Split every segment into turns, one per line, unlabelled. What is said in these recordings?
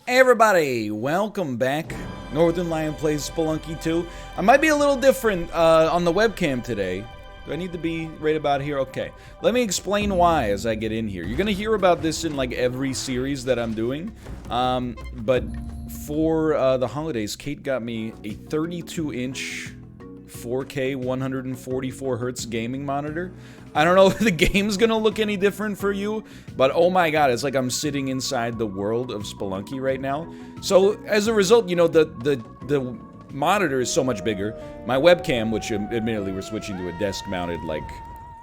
Hey everybody, welcome back. Northern Lion plays Spelunky 2. I might be a little different on the webcam today. Do I need to be right about here? Okay. Let me explain why as I get in here. You're gonna hear about this in like every series that I'm doing. But for the holidays, Kate got me a 32-inch 4K 144 hertz gaming monitor. I don't know if the game's gonna look any different for you, but oh my god, it's like I'm sitting inside the world of Spelunky right now. So as a result, you know, the monitor is so much bigger. My webcam, which admittedly we're switching to a desk-mounted, like,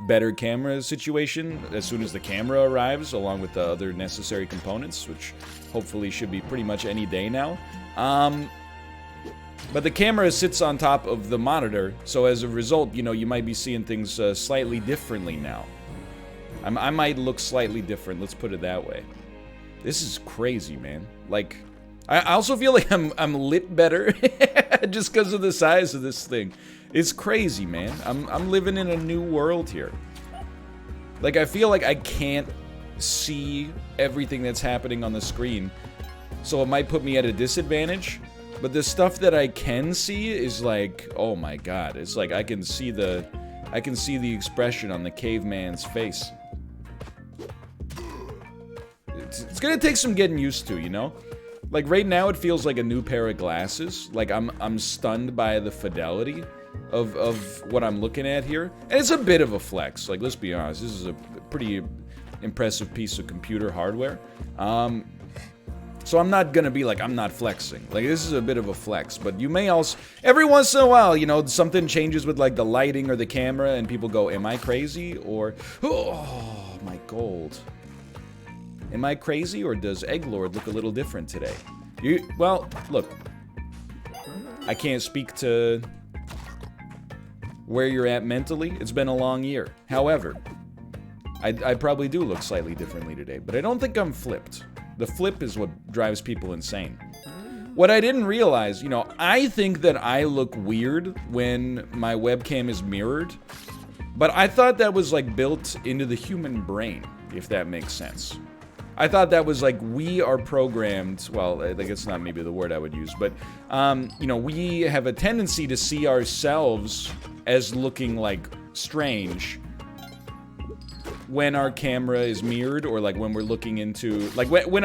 better camera situation as soon as the camera arrives, along with the other necessary components, which hopefully should be pretty much any day now. But the camera sits on top of the monitor, so as a result, you know, you might be seeing things slightly differently now. I might look slightly different, let's put it that way. This is crazy, man. Like, I also feel like I'm lit better just because of the size of this thing. It's crazy, man. I'm living in a new world here. Like, I feel like I can't see everything that's happening on the screen, so it might put me at a disadvantage. But the stuff that I can see is like, oh my god, it's like I can see the expression on the caveman's face. It's gonna take some getting used to, you know? Like right now it feels like a new pair of glasses. Like I'm stunned by the fidelity of what I'm looking at here. And it's a bit of a flex, like let's be honest, this is a pretty impressive piece of computer hardware. So I'm not gonna be like, I'm not flexing. Like, this is a bit of a flex, but you may also, every once in a while, you know, something changes with, like, the lighting or the camera, and people go, am I crazy? Or, oh, my gold. Am I crazy, or does Egglord look a little different today? Well, look. I can't speak to where you're at mentally. It's been a long year. However, I probably do look slightly differently today, but I don't think I'm flipped. The flip is what drives people insane. What I didn't realize, you know, I think that I look weird when my webcam is mirrored, but I thought that was like built into the human brain, if that makes sense. I thought that was like, we are programmed, well, I think it's not maybe the word I would use, but, you know, we have a tendency to see ourselves as looking like strange when our camera is mirrored, or like when we're looking into, like when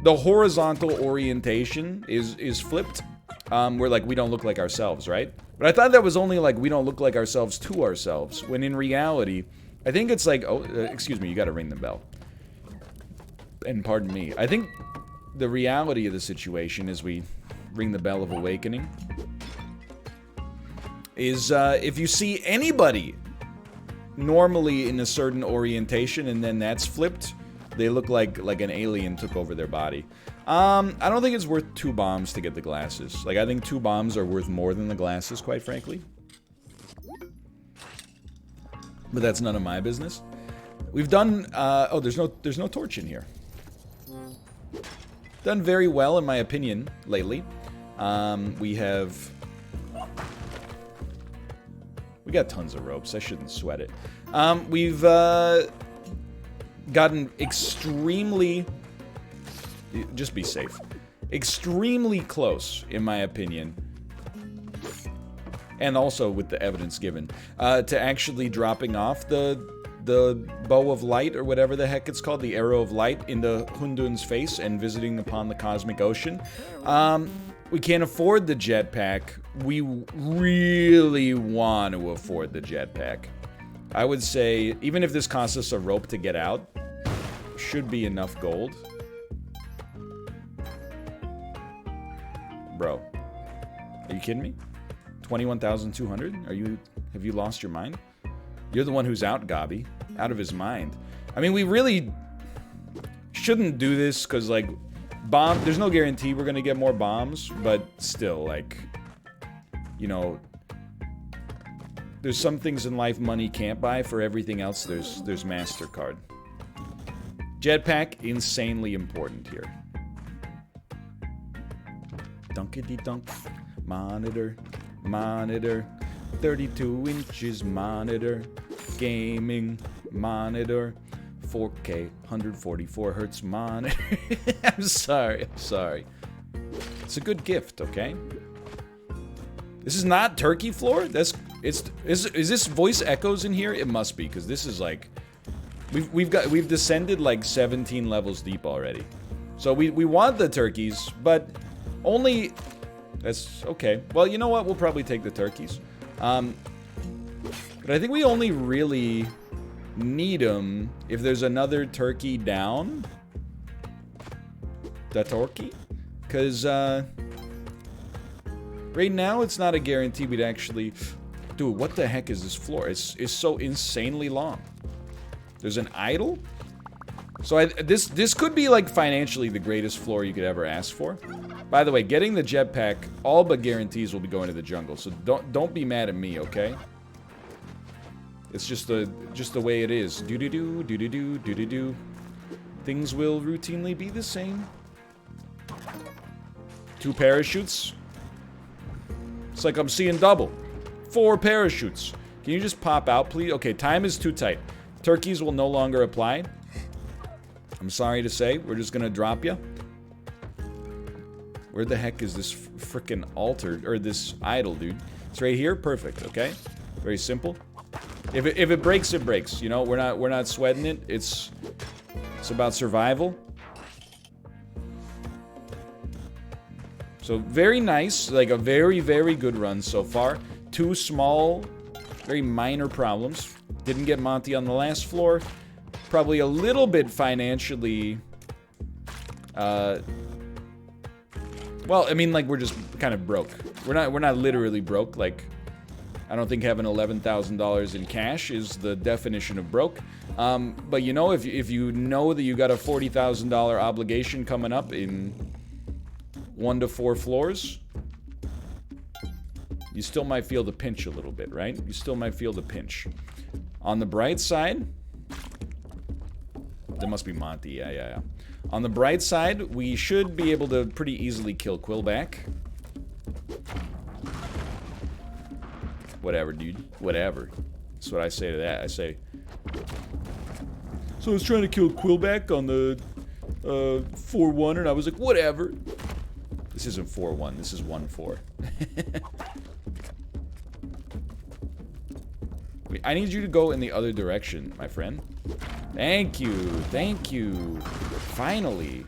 the horizontal orientation is flipped, we're like, we don't look like ourselves, right? But I thought that was only like, we don't look like ourselves to ourselves, when in reality, I think it's like, oh, excuse me, you gotta ring the bell. And pardon me, I think the reality of the situation is we ring the bell of awakening, is if you see anybody normally in a certain orientation and then that's flipped, they look like an alien took over their body. I don't think it's worth 2 bombs to get the glasses. Like, I think 2 bombs are worth more than the glasses, quite frankly. But that's none of my business. We've done, oh, there's no torch in here. Done very well, in my opinion, lately. We got tons of ropes. I shouldn't sweat it. We've gotten extremely... Just be safe. Extremely close, in my opinion. And also with the evidence given. To actually dropping off the bow of light, or whatever the heck it's called. The arrow of light into Hundun's face and visiting upon the cosmic ocean. We can't afford the jetpack. We really want to afford the jetpack. I would say, even if this costs us a rope to get out, should be enough gold. Bro, are you kidding me? 21,200? Have you lost your mind? You're the one who's out, Gobby. Out of his mind. I mean, we really shouldn't do this, because, like, there's no guarantee we're gonna get more bombs, but still, like, you know, there's some things in life money can't buy. For everything else, there's MasterCard. Jetpack, insanely important here. Dunkity dunk. Monitor. 32 inches monitor. Gaming monitor. 4K, 144 hertz monitor. I'm sorry. It's a good gift, okay? This is not turkey floor? Is this voice echoes in here? It must be, because this is like... We've descended like 17 levels deep already. So we want the turkeys, but only... That's okay. Well, you know what? We'll probably take the turkeys. But I think we only really need them if there's another turkey down. The turkey? Because, right now, it's not a guarantee we'd actually... Dude, what the heck is this floor? It's so insanely long. There's an idol? So this could be, like, financially the greatest floor you could ever ask for. By the way, getting the jetpack, all but guarantees will be going to the jungle. So don't be mad at me, okay? It's just the way it is. Do-do-do, do-do-do, do-do-do. Things will routinely be the same. 2 parachutes. It's like I'm seeing double. 4 parachutes. Can you just pop out, please? Okay, time is too tight. Turkeys will no longer apply. I'm sorry to say, we're just gonna drop you. Where the heck is this frickin' altar, or this idol, dude? It's right here? Perfect, okay? Very simple. If it breaks, it breaks. You know, we're not sweating it. It's about survival. So very nice, like a very, very good run so far. 2 small, very minor problems. Didn't get Monty on the last floor. Probably a little bit financially, well, I mean, like, we're just kind of broke. We're not literally broke. Like, I don't think having $11,000 in cash is the definition of broke. But you know, if you know that you got a $40,000 obligation coming up in 1 to 4 floors, you still might feel the pinch a little bit, right? You still might feel the pinch. On the bright side, there must be Monty. Yeah. On the bright side, we should be able to pretty easily kill Quillback. Whatever, dude. Whatever. That's what I say to that. I say... So I was trying to kill Quillback on the 4-1, and I was like, whatever. This isn't 4-1. This is 1-4. I need you to go in the other direction, my friend. Thank you. Thank you. Finally.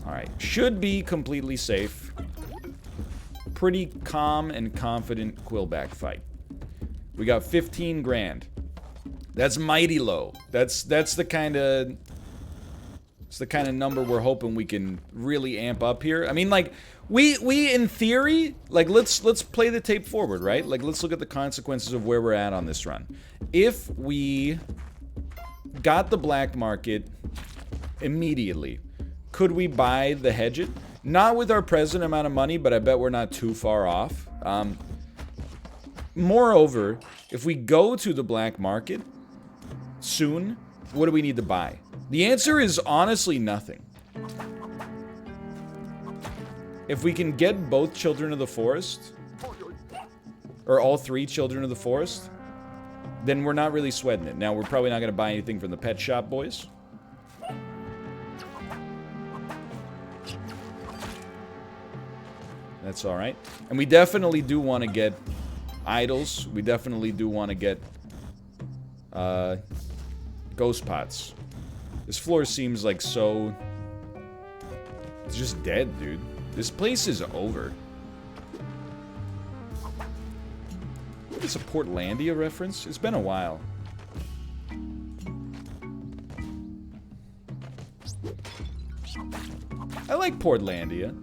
Alright. Should be completely safe. Pretty calm and confident Quillback fight. We got 15 grand. That's mighty low. That's the kind of... It's the kind of number we're hoping we can really amp up here. I mean, like, we in theory, like, let's play the tape forward, right? Like, let's look at the consequences of where we're at on this run. If we got the black market immediately, could we buy the hedge it? Not with our present amount of money, but I bet we're not too far off. Moreover, if we go to the black market soon, what do we need to buy? The answer is honestly nothing. If we can get both Children of the Forest, or all 3 Children of the Forest, then we're not really sweating it. Now, we're probably not going to buy anything from the pet shop, boys. That's alright. And we definitely do want to get idols. We definitely do want to get ghost pots. This floor seems like so... It's just dead, dude. This place is over. It's a Portlandia reference? It's been a while. I like Portlandia.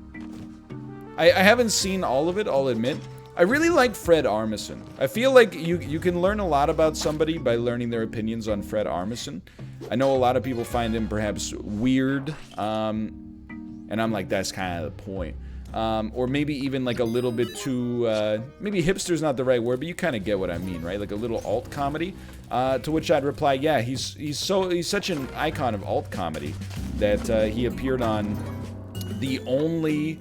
I haven't seen all of it, I'll admit. I really like Fred Armisen. I feel like you can learn a lot about somebody by learning their opinions on Fred Armisen. I know a lot of people find him perhaps weird, and I'm like, that's kind of the point. Or maybe even like a little bit too, maybe hipster's not the right word, but you kind of get what I mean, right? Like a little alt comedy. To which I'd reply, yeah, he's such an icon of alt comedy that he appeared on the only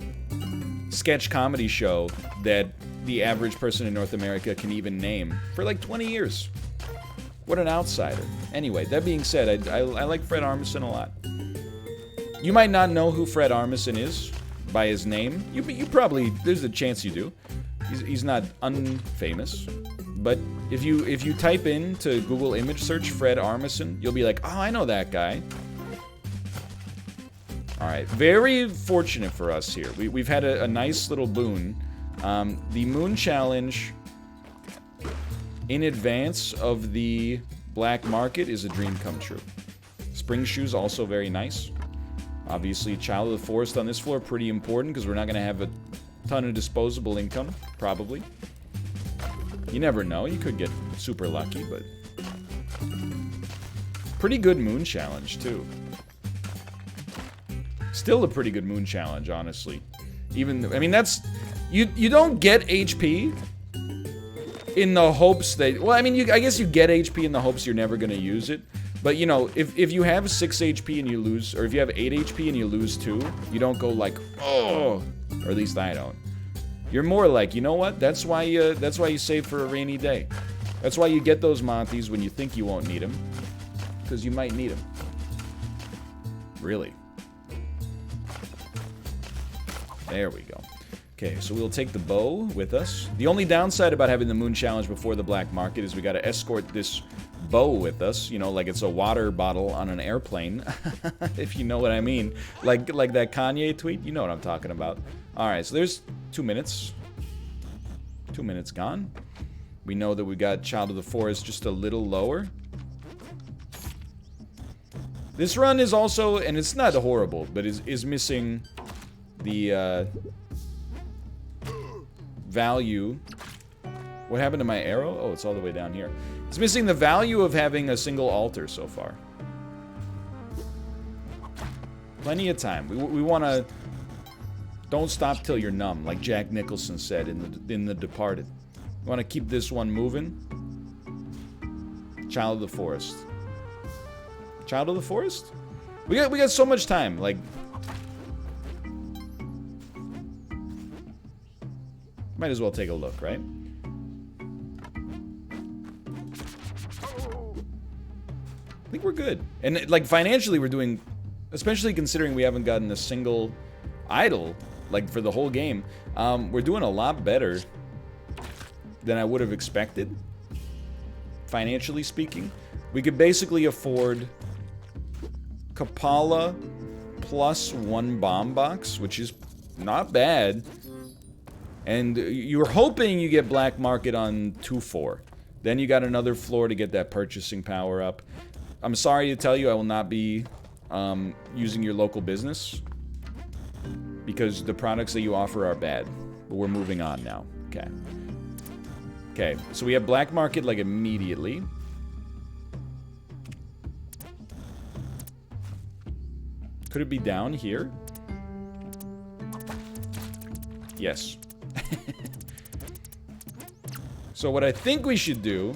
sketch comedy show that the average person in North America can even name for like 20 years. What an outsider. Anyway, that being said, I like Fred Armisen a lot. You might not know who Fred Armisen is by his name. You probably, there's a chance you do. He's not unfamous. But if you type in to Google image search Fred Armisen, you'll be like, oh, I know that guy. Alright, very fortunate for us here. We've had a nice little boon. The Moon Challenge in advance of the black market is a dream come true. Spring shoes also very nice. Obviously, Child of the Forest on this floor pretty important because we're not going to have a ton of disposable income, probably. You never know, you could get super lucky, but pretty good Moon Challenge too. Still a pretty good Moon Challenge, honestly. Even, I mean, that's, you don't get HP in the hopes that, well, I mean, I guess you get HP in the hopes you're never going to use it. But, you know, if you have 6 HP and you lose, or if you have 8 HP and you lose 2, you don't go like, oh, or at least I don't. You're more like, you know what? That's why you save for a rainy day. That's why you get those Monties when you think you won't need them. Because you might need them. Really. There we go. Okay, so we'll take the bow with us. The only downside about having the Moon Challenge before the black market is we gotta escort this bow with us, you know, like it's a water bottle on an airplane, if you know what I mean. Like that Kanye tweet, you know what I'm talking about. Alright, so there's 2 minutes. 2 minutes gone. We know that we got Child of the Forest just a little lower. This run is also, and it's not horrible, but is missing the value. What happened to my arrow? Oh, it's all the way down here. It's missing the value of having a single altar so far. Plenty of time. We want to... Don't stop till you're numb, like Jack Nicholson said in The Departed. We want to keep this one moving. Child of the Forest. Child of the Forest? We got so much time, like... Might as well take a look, right? I think we're good. And, like, financially we're doing... Especially considering we haven't gotten a single idol, like, for the whole game. We're doing a lot better than I would have expected. Financially speaking. We could basically afford Kapala plus 1 bomb box, which is not bad. And you're hoping you get black market on 2-4. Then you got another floor to get that purchasing power up. I'm sorry to tell you, I will not be using your local business because the products that you offer are bad. But we're moving on now. Okay. Okay, so we have black market like immediately. Could it be down here? Yes. So what I think we should do,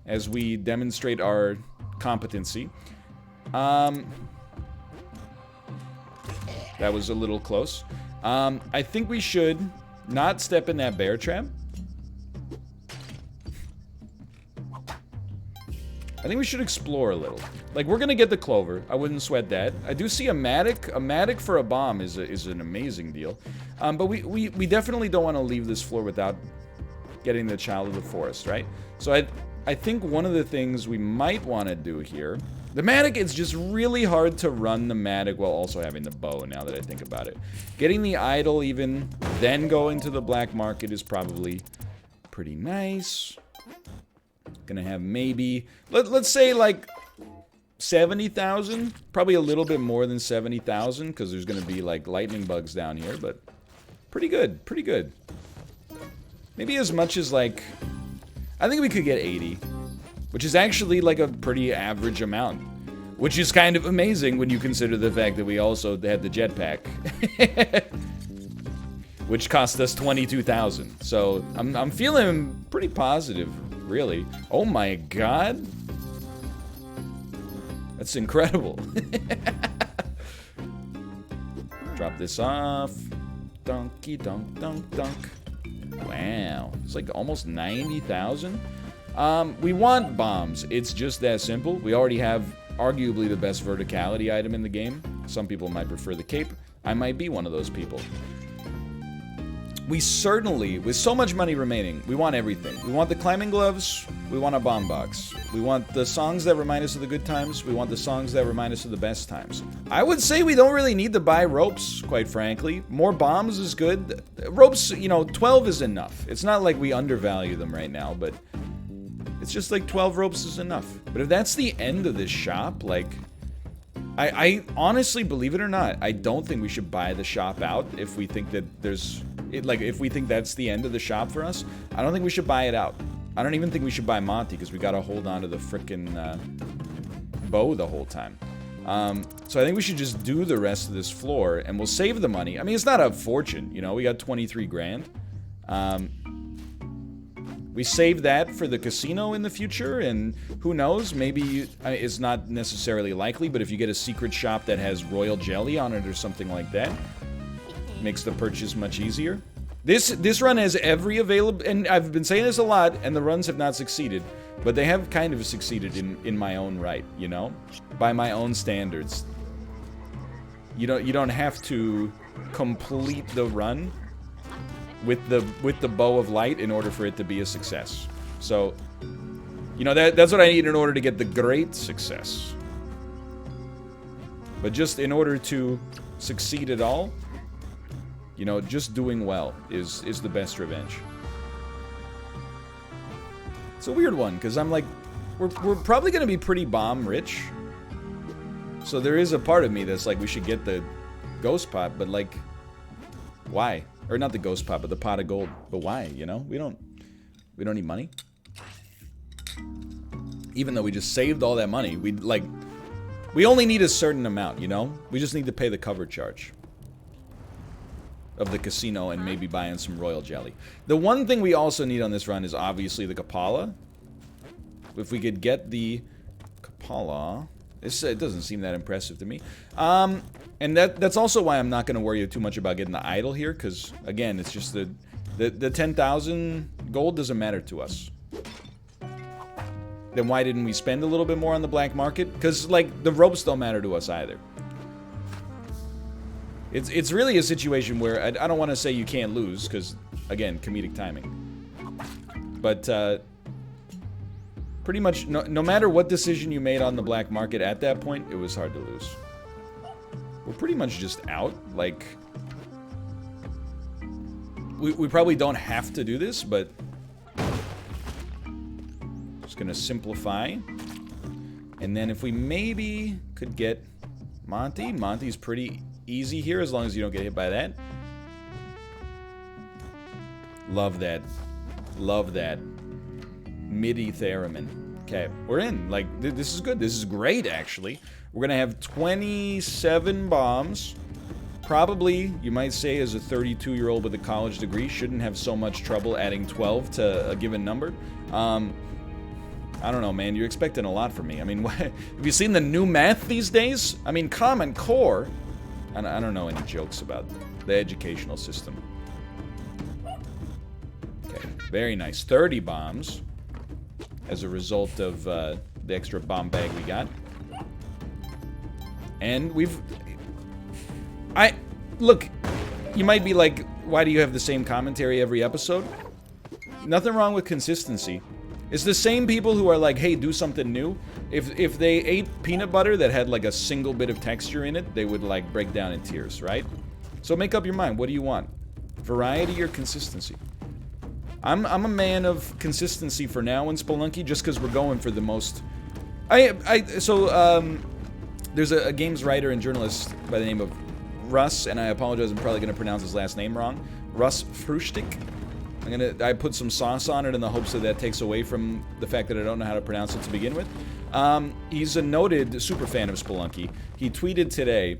as we demonstrate our competency, that was a little close. I think we should not step in that bear trap. I think we should explore a little. Like, we're gonna get the clover. I wouldn't sweat that. I do see a Matic. A Matic for a bomb is an amazing deal. But we definitely don't want to leave this floor without getting the Child of the Forest, right? So I think one of the things we might want to do here... The Matic, it's just really hard to run the Matic while also having the bow, now that I think about it. Getting the idol even, then going to the black market is probably pretty nice. Gonna have maybe... Let's say, like, 70,000? Probably a little bit more than 70,000, because there's gonna be, like, lightning bugs down here, but... Pretty good, pretty good. Maybe as much as, like... I think we could get 80. Which is actually, like, a pretty average amount. Which is kind of amazing when you consider the fact that we also had the jetpack. Which cost us 22,000. So, I'm feeling pretty positive, really. Oh my god. That's incredible. Drop this off. Donkey donk donk donk. Wow. It's like almost 90,000. We want bombs. It's just that simple. We already have arguably the best verticality item in the game. Some people might prefer the cape. I might be one of those people. We certainly, with so much money remaining, we want everything. We want the climbing gloves. We want a bomb box. We want the songs that remind us of the good times. We want the songs that remind us of the best times. I would say we don't really need to buy ropes, quite frankly. More bombs is good. Ropes, you know, 12 is enough. It's not like we undervalue them right now, but it's just like 12 ropes is enough. But if that's the end of this shop, like, I honestly, believe it or not, I don't think we should buy the shop out if we think that there's... if we think that's the end of the shop for us. I don't think we should buy it out. I don't even think we should buy Monty, because we gotta hold on to the frickin' bow the whole time. So I think we should just do the rest of this floor, and we'll save the money. I mean, it's not a fortune, you know? We got 23 grand. We save that for the casino in the future, and who knows, maybe it's not necessarily likely, but if you get a secret shop that has royal jelly on it or something like that, makes the purchase much easier. This run has every available, and I've been saying this a lot, and the runs have not succeeded, but they have kind of succeeded in my own right, you know? By my own standards. You don't have to complete the run with the bow of light in order for it to be a success. So, you know, that's what I need in order to get the great success. But just in order to succeed at all, you know, just doing well is the best revenge. It's a weird one, because I'm like, we're probably going to be pretty bomb rich. So there is a part of me that's like, we should get the ghost pot, but like, why? Or not the ghost pot, but the pot of gold. But why, you know? We don't need money. Even though we just saved all that money, we only need a certain amount, you know? We just need to pay the cover charge of the casino and maybe buying some royal jelly. The one thing we also need on this run is obviously the Kapala. If we could get the Kapala... it doesn't seem that impressive to me. And that's also why I'm not going to worry too much about getting the idol here, because, again, it's just the 10,000 gold doesn't matter to us. Then why didn't we spend a little bit more on the black market? Because, like, the ropes don't matter to us either. It's really a situation where I don't want to say you can't lose, because, again, comedic timing. But, pretty much, no matter what decision you made on the black market at that point, it was hard to lose. We're pretty much just out. Like, we probably don't have to do this, but just gonna simplify. And then if we maybe could get Monty. Monty's pretty easy here as long as you don't get hit by that. Love that. Love that. MIDI theremin. Okay, we're in. Like, this is good. This is great, actually. We're gonna have 27 bombs. Probably, you might say, as a 32-year-old with a college degree, shouldn't have so much trouble adding 12 to a given number. I don't know, man. You're expecting a lot from me. I mean, have you seen the new math these days? I mean, Common Core. I don't know any jokes about the educational system. Okay, very nice. 30 bombs. As a result of the extra bomb bag we got. And look, you might be like, why do you have the same commentary every episode? Nothing wrong with consistency. It's the same people who are like, hey, do something new. If they ate peanut butter that had like a single bit of texture in it, they would like break down in tears, right? So make up your mind. What do you want? Variety or consistency? I'm a man of consistency for now in Spelunky, just because we're going for the most... there's a games writer and journalist by the name of Russ, and I apologize, I'm probably going to pronounce his last name wrong. Russ Fruchtig. I put some sauce on it in the hopes that takes away from the fact that I don't know how to pronounce it to begin with. He's a noted super fan of Spelunky. He tweeted today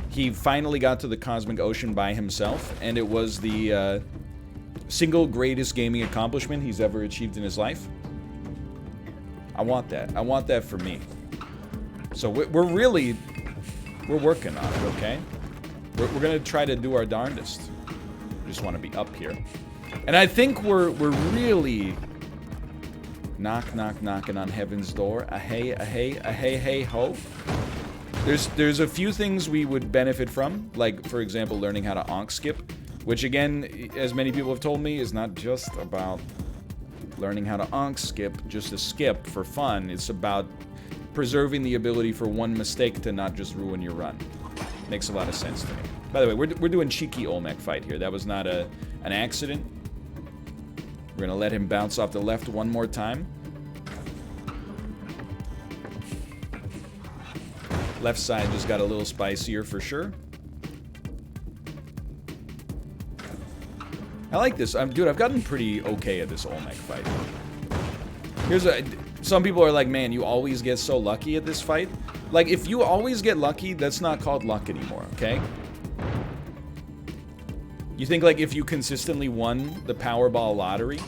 he finally got to the Cosmic Ocean by himself, and it was the... single greatest gaming accomplishment he's ever achieved in his life. I want that. I want that for me. So we're working on it, okay? We're gonna try to do our darndest. We just want to be up here. And I think we're really Knock, knock, knocking on heaven's door. Hey, hey, ho. There's a few things we would benefit from, like, for example, learning how to onk skip, which, again, as many people have told me, is not just about learning how to onk skip, just a skip for fun. It's about preserving the ability for one mistake to not just ruin your run. Makes a lot of sense to me. By the way, we're doing cheeky Olmec fight here. That was not an accident. We're gonna let him bounce off the left one more time. Left side just got a little spicier for sure. I like this. Dude, I've gotten pretty okay at this Olmec fight. Some people are like, man, you always get so lucky at this fight. Like, if you always get lucky, that's not called luck anymore, okay? You think, like, if you consistently won the Powerball lottery,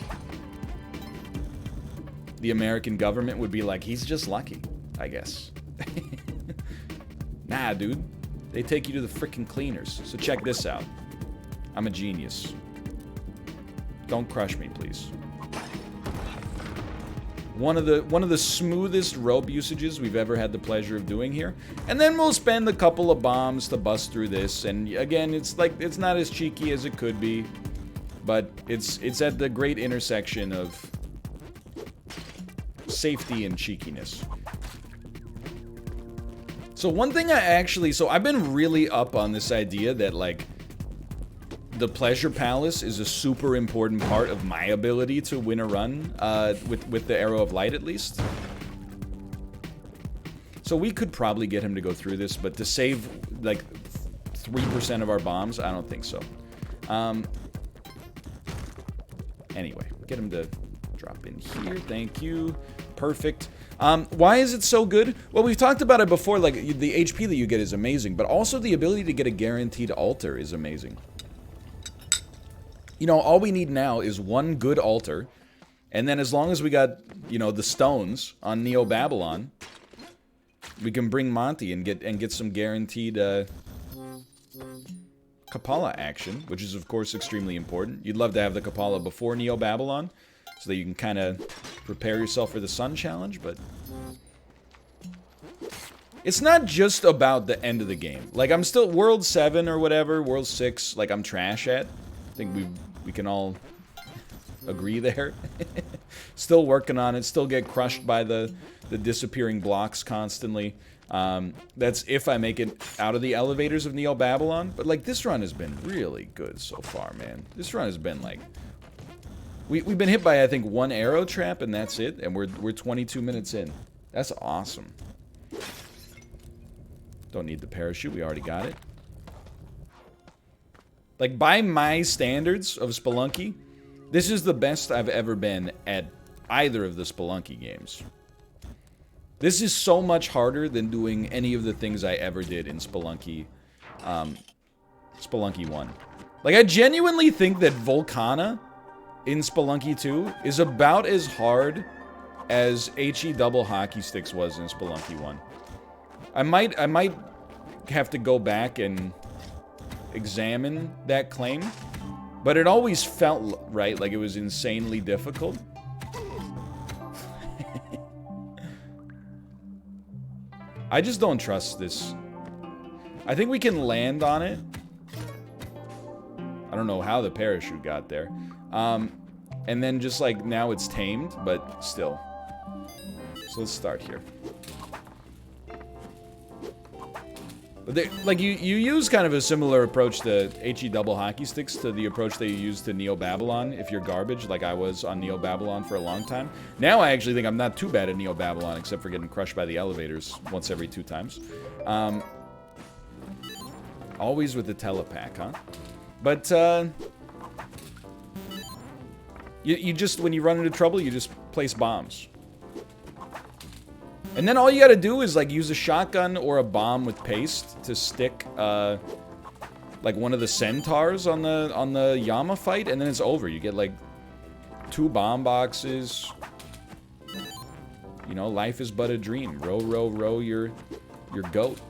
the American government would be like, he's just lucky, I guess. Nah, dude. They take you to the frickin' cleaners. So check this out. I'm a genius. Don't crush me, please. One of the smoothest rope usages we've ever had the pleasure of doing here. And then we'll spend a couple of bombs to bust through this. And again, it's like, it's not as cheeky as it could be, but it's at the great intersection of safety and cheekiness. So one thing I've been really up on this idea that, like, the Pleasure Palace is a super important part of my ability to win a run, with the Arrow of Light, at least. So we could probably get him to go through this, but to save, like, 3% of our bombs, I don't think so. Anyway, get him to drop in here. Thank you. Perfect. Why is it so good? Well, we've talked about it before, like, the HP that you get is amazing, but also the ability to get a guaranteed altar is amazing. You know, all we need now is one good altar, and then as long as we got, you know, the stones on Neo Babylon, we can bring Monty and get some guaranteed Kapala action, which is of course extremely important. You'd love to have the Kapala before Neo Babylon, so that you can kind of prepare yourself for the Sun Challenge, but it's not just about the end of the game. Like, I'm still World 7 or whatever, World 6, like, I'm trash at. I think we can all agree there. Still working on it, still get crushed by the disappearing blocks constantly. That's if I make it out of the elevators of Neo Babylon. But, like, this run has been really good so far, man. This run has been, like... We've been hit by, I think, one arrow trap, and that's it. And we're 22 minutes in. That's awesome. Don't need the parachute, we already got it. Like, by my standards of Spelunky, this is the best I've ever been at either of the Spelunky games. This is so much harder than doing any of the things I ever did in Spelunky, Spelunky 1. Like, I genuinely think that Volcana in Spelunky 2 is about as hard as HE double hockey sticks was in Spelunky 1. I might have to go back and examine that claim, but it always felt right, like it was insanely difficult. I just don't trust this. I think we can land on it. I don't know how the parachute got there. And then just like now it's tamed, but still. So let's start here. Like, you use kind of a similar approach to HE double hockey sticks to the approach that you use to Neo Babylon if you're garbage, like I was on Neo Babylon for a long time. Now I actually think I'm not too bad at Neo Babylon, except for getting crushed by the elevators once every 2 times. Always with the telepack, huh? But, you just, when you run into trouble, you just place bombs. And then all you gotta do is, like, use a shotgun or a bomb with paste to stick, like, one of the centaurs on the Yama fight, and then it's over. You get, like, 2 bomb boxes. You know, life is but a dream. Row, row, row your goat.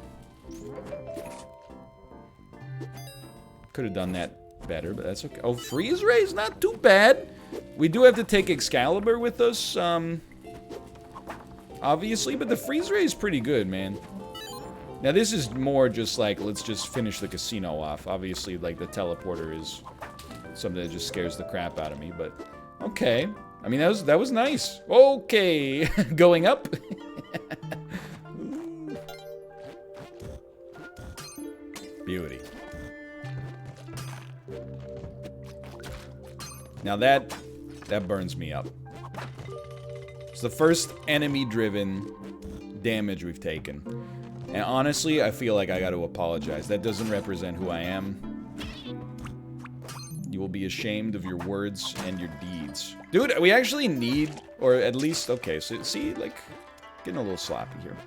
Could have done that better, but that's okay. Oh, freeze ray's not too bad. We do have to take Excalibur with us, obviously, but the freeze ray is pretty good, man. Now, this is more just like, let's just finish the casino off. Obviously, like, the teleporter is something that just scares the crap out of me, but okay. I mean, that was nice. Okay, going up. Beauty. Now that burns me up. It's the first enemy-driven damage we've taken. And honestly, I feel like I got to apologize. That doesn't represent who I am. You will be ashamed of your words and your deeds. Dude, we actually need, or at least, okay, so see, like, getting a little sloppy here.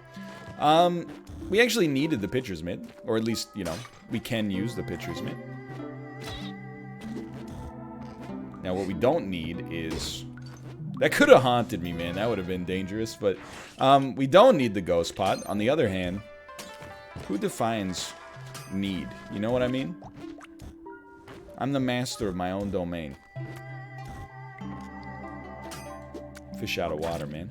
We actually needed the pitcher's mitt, or at least, you know, we can use the pitcher's mitt. Now, what we don't need is... That could have haunted me, man. That would have been dangerous, but we don't need the ghost pot. On the other hand, who defines need? You know what I mean? I'm the master of my own domain. Fish out of water, man.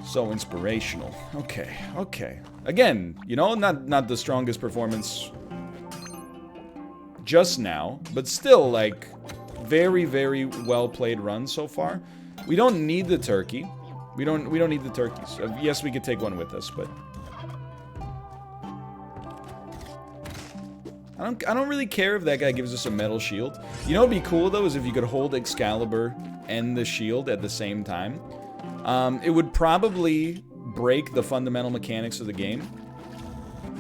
So inspirational. Okay, okay. Again, you know, not the strongest performance just now, but still, like, very, very well played run so far. We don't need the turkey. We don't need the turkeys. Yes, we could take one with us, but I don't really care if that guy gives us a metal shield. You know what'd be cool though is if you could hold Excalibur and the shield at the same time. It would probably break the fundamental mechanics of the game,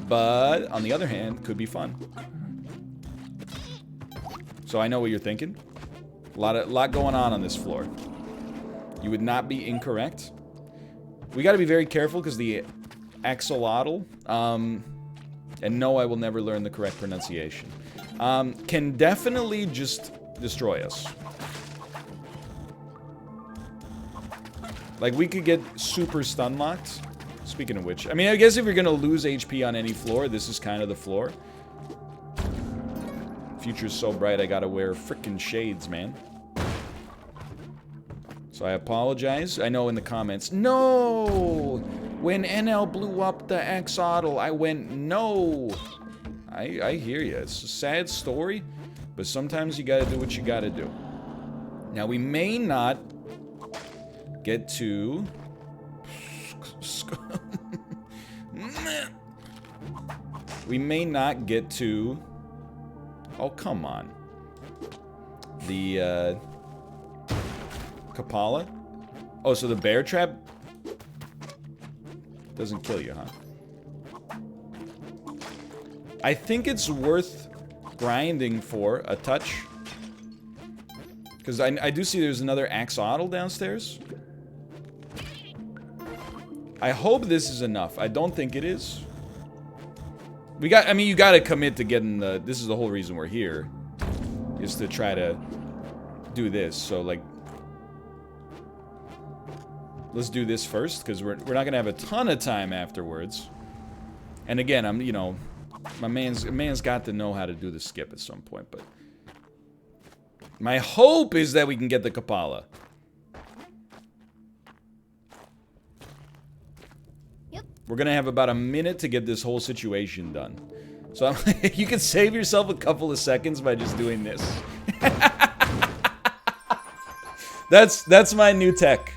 but on the other hand, could be fun. So I know what you're thinking. A lot going on this floor. You would not be incorrect. We got to be very careful because the axolotl, and no, I will never learn the correct pronunciation, can definitely just destroy us. Like, we could get super stun locked. Speaking of which, I mean, I guess if you're gonna lose HP on any floor, this is kind of the floor. Future's so bright, I gotta wear frickin' shades, man. So I apologize. I know in the comments, no! When NL blew up the axolotl, I went, no! I hear you. It's a sad story, but sometimes you gotta do what you gotta do. Now, we may not get to... we may not get to... Oh, come on. The, Kapala? Oh, so the bear trap doesn't kill you, huh? I think it's worth grinding for a touch. Because I do see there's another axolotl downstairs. I hope this is enough. I don't think it is. I mean, you gotta commit to getting the... This is the whole reason we're here. Is to try to do this. So, like... Let's do this first, because we're not gonna have a ton of time afterwards. And again, I'm, you know... My man's got to know how to do the skip at some point, but... My hope is that we can get the Kapala. We're gonna have about a minute to get this whole situation done. So you can save yourself a couple of seconds by just doing this. That's my new tech.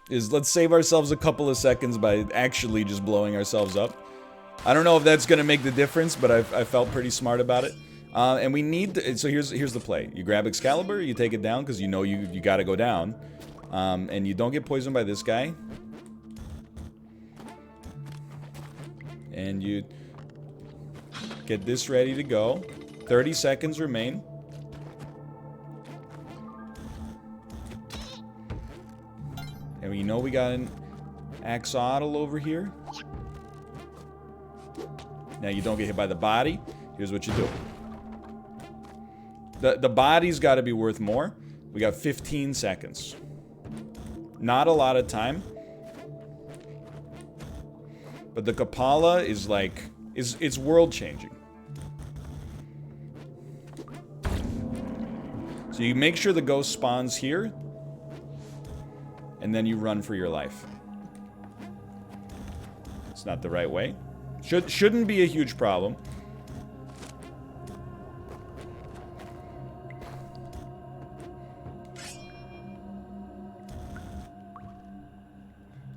Is let's save ourselves a couple of seconds by actually just blowing ourselves up. I don't know if that's gonna make the difference, but I felt pretty smart about it. And we need to, so here's the play. You grab Excalibur, you take it down because you know you gotta go down. And you don't get poisoned by this guy. And you get this ready to go. 30 seconds remain. And we know we got an axolotl over here. Now you don't get hit by the body. Here's what you do. The body's got to be worth more. We got 15 seconds. Not a lot of time. But the Kapala is like, it's world changing. So you make sure the ghost spawns here. and then you run for your life. It's not the right way. Shouldn't be a huge problem.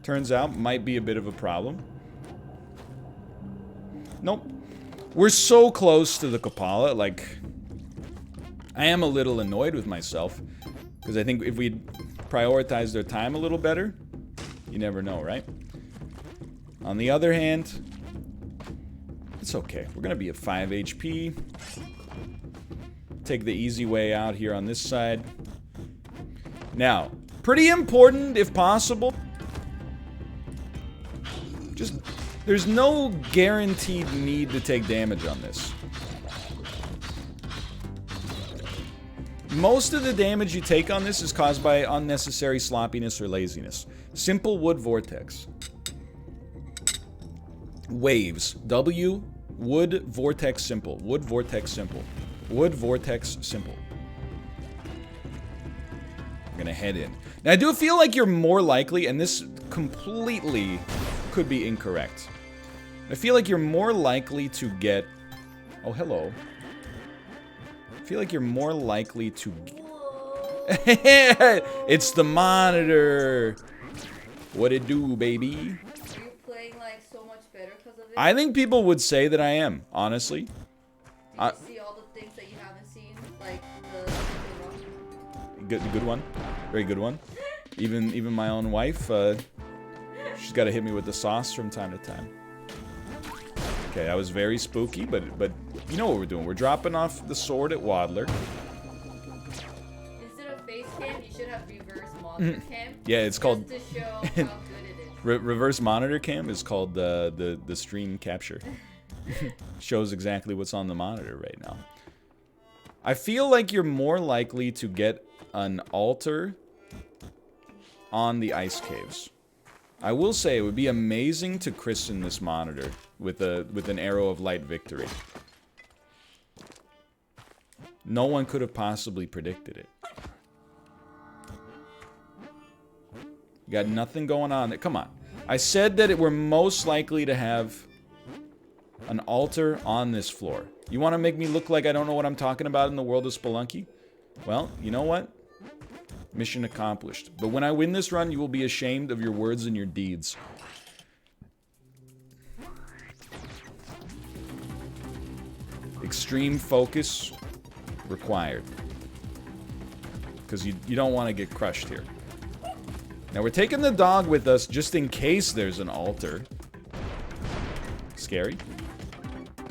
Turns out, might be a bit of a problem. Nope. We're so close to the Kapala, like... I am a little annoyed with myself. Because I think if we'd prioritized our time a little better, you never know, right? On the other hand, it's okay. We're gonna be at 5 HP. Take the easy way out here on this side. Now, pretty important, if possible. Just, there's no guaranteed need to take damage on this. Most of the damage you take on this is caused by unnecessary sloppiness or laziness. Simple wood vortex. Waves. W. Wood vortex simple. Wood vortex simple. Wood vortex simple. I'm gonna head in. Now I do feel like you're more likely, and this completely could be incorrect. I feel like you're more likely to get... Oh, hello. I feel like you're more likely to... It's the monitor! What it do, baby?
Are you playing, like, so much better because of it?
I think people would say that I am, honestly.
Do you see all the things that you haven't seen? Like, the
Good one. Very good one. Even my own wife, she's got to hit me with the sauce from time to time. Okay, that was very spooky, but you know what we're doing. We're dropping off the sword at Waddler.
Instead of face cam, you should have reverse monitor cam.
Yeah, it's called...
Just to show how good it is.
Reverse monitor cam is called the stream capture. Shows exactly what's on the monitor right now. I feel like you're more likely to get an altar on the ice caves. I will say it would be amazing to christen this monitor with an arrow of light victory. No one could have possibly predicted it. You got nothing going on there. Come on. I said that we're most likely to have an altar on this floor. You want to make me look like I don't know what I'm talking about in the world of Spelunky? Well, you know what? Mission accomplished. But when I win this run, you will be ashamed of your words and your deeds. Extreme focus required. Because you don't want to get crushed here. Now we're taking the dog with us just in case there's an altar. Scary.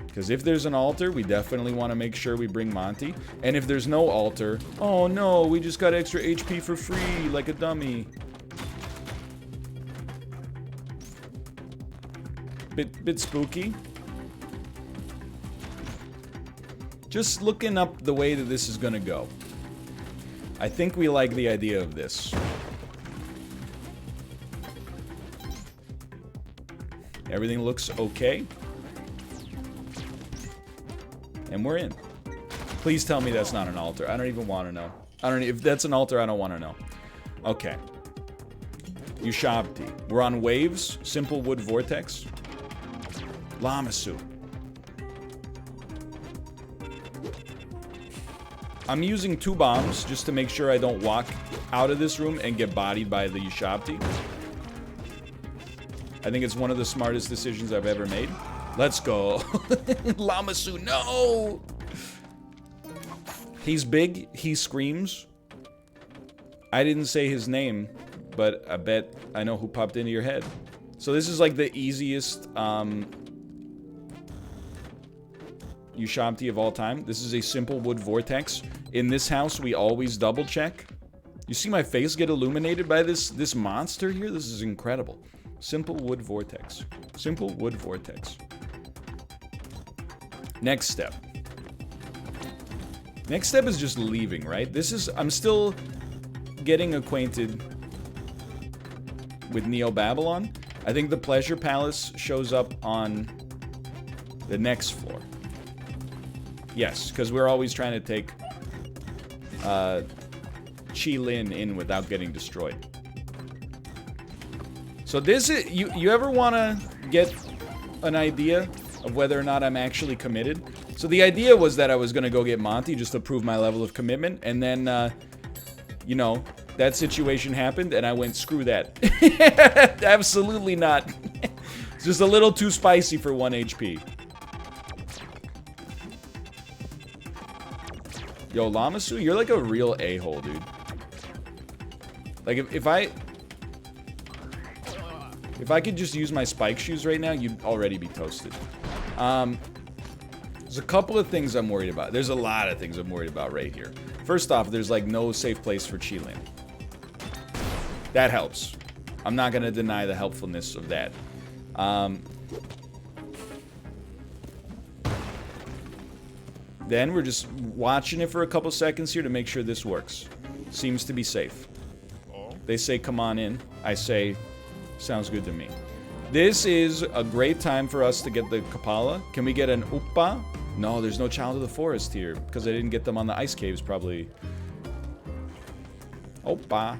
Because if there's an altar, we definitely want to make sure we bring Monty. And if there's no altar, oh no, we just got extra HP for free, like a dummy. Bit spooky. Just looking up the way that this is gonna go. I think we like the idea of this. Everything looks okay. And we're in. Please tell me that's not an altar. I don't even want to know. If that's an altar, I don't want to know. Okay. Ushabti. We're on waves. Simple wood vortex. Lamasu. I'm using 2 bombs just to make sure I don't walk out of this room and get bodied by the Ushabti. I think it's one of the smartest decisions I've ever made. Let's go. Lamasu, no! He's big, he screams. I didn't say his name, but I bet I know who popped into your head. So this is like the easiest Ushabti of all time. This is a simple wood vortex. In this house, we always double check. You see my face get illuminated by this monster here? This is incredible. Simple wood vortex. Simple wood vortex. Next step. Next step is just leaving, right? I'm still getting acquainted with Neo Babylon. I think the Pleasure Palace shows up on the next floor. Yes, because we're always trying to take Chi Lin in without getting destroyed. So this is, you ever want to get an idea of whether or not I'm actually committed? So the idea was that I was going to go get Monty just to prove my level of commitment. And then, you know, that situation happened and I went, screw that. Absolutely not. It's just a little too spicy for 1 HP. Yo, Lamasu, you're like a real a-hole, dude. Like, if I could just use my spike shoes right now, you'd already be toasted. There's a couple of things I'm worried about. There's a lot of things I'm worried about right here. First off, there's like no safe place for Chilin. That helps. I'm not gonna deny the helpfulness of that. Then we're just watching it for a couple seconds here to make sure this works. Seems to be safe. They say, come on in. I say, sounds good to me. This is a great time for us to get the Kapala. Can we get an Uppa? No, there's no Child of the Forest here, because I didn't get them on the ice caves, probably. Oppa.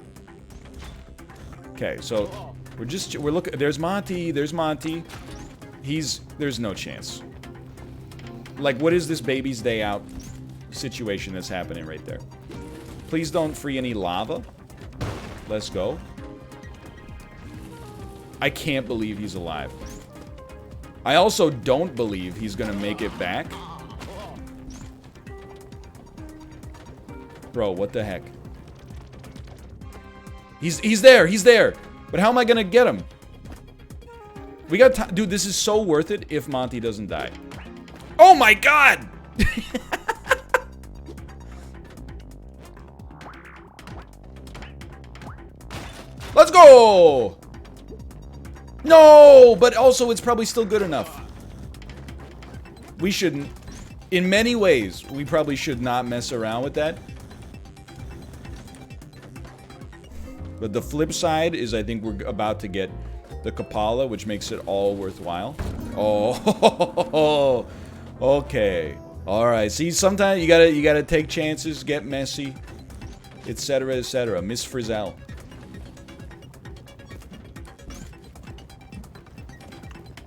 Okay, so we're looking. There's Monty. There's Monty. There's no chance. Like, what is this baby's day out situation that's happening right there? Please don't free any lava. Let's go. I can't believe he's alive. I also don't believe he's gonna make it back. Bro, what the heck? He's there. But how am I gonna get him? We got time. Dude, this is so worth it if Monty doesn't die. Oh my god! Let's go! No! But also, it's probably still good enough. We shouldn't. In many ways, we probably should not mess around with that. But the flip side is I think we're about to get the Kapala, which makes it all worthwhile. Oh, okay. All right. See, sometimes you gotta take chances, get messy, etc., etc. Miss Frizzell.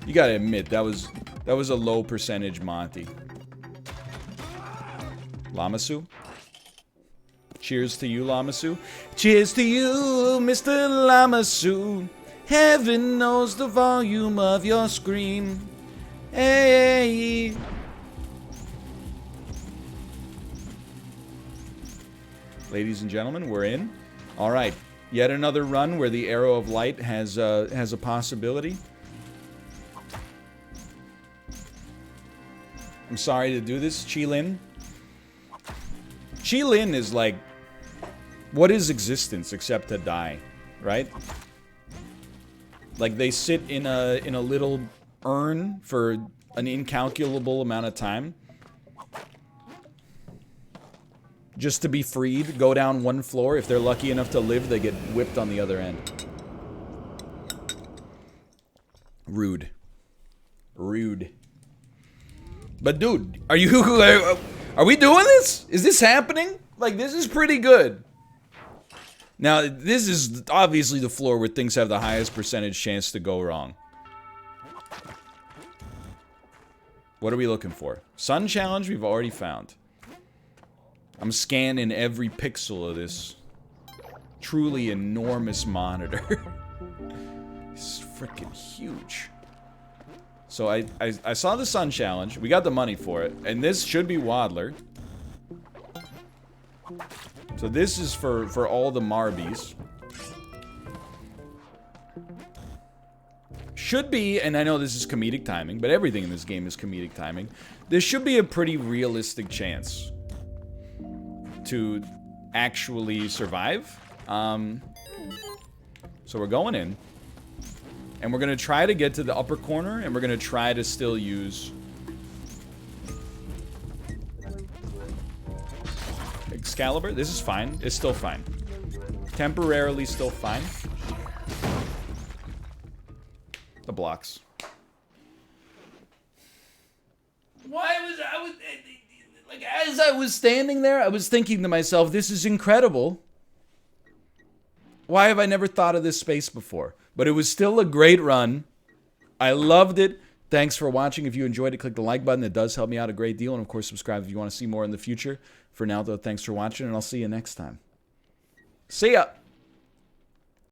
You gotta admit that was a low percentage Monty. Lamasu. Cheers to you, Lamasu. Cheers to you, Mr. Lamasu. Heaven knows the volume of your scream. Hey. Ladies and gentlemen, we're in. All right, yet another run where the arrow of light has a possibility. I'm sorry to do this, Chilin. Chilin is like, what is existence except to die, right? Like they sit in a little urn for an incalculable amount of time. Just to be freed, go down one floor. If they're lucky enough to live, they get whipped on the other end. Rude. Rude. But dude, are we doing this? Is this happening? Like, this is pretty good. Now, this is obviously the floor where things have the highest percentage chance to go wrong. What are we looking for? Sun challenge we've already found. I'm scanning every pixel of this truly enormous monitor. It's freaking huge. So I saw the sun challenge. We got the money for it. And this should be Waddler. So this is for all the Marbies. Should be, and I know this is comedic timing, but everything in this game is comedic timing. There should be a pretty realistic chance to actually survive. So we're going in. And we're going to try to get to the upper corner, and we're going to try to still use Excalibur. This is fine. It's still fine. Temporarily still fine. The blocks. Like, as I was standing there, I was thinking to myself, this is incredible. Why have I never thought of this space before? But it was still a great run. I loved it. Thanks for watching. If you enjoyed it, click the like button. It does help me out a great deal. And, of course, subscribe if you want to see more in the future. For now, though, thanks for watching, and I'll see you next time. See ya!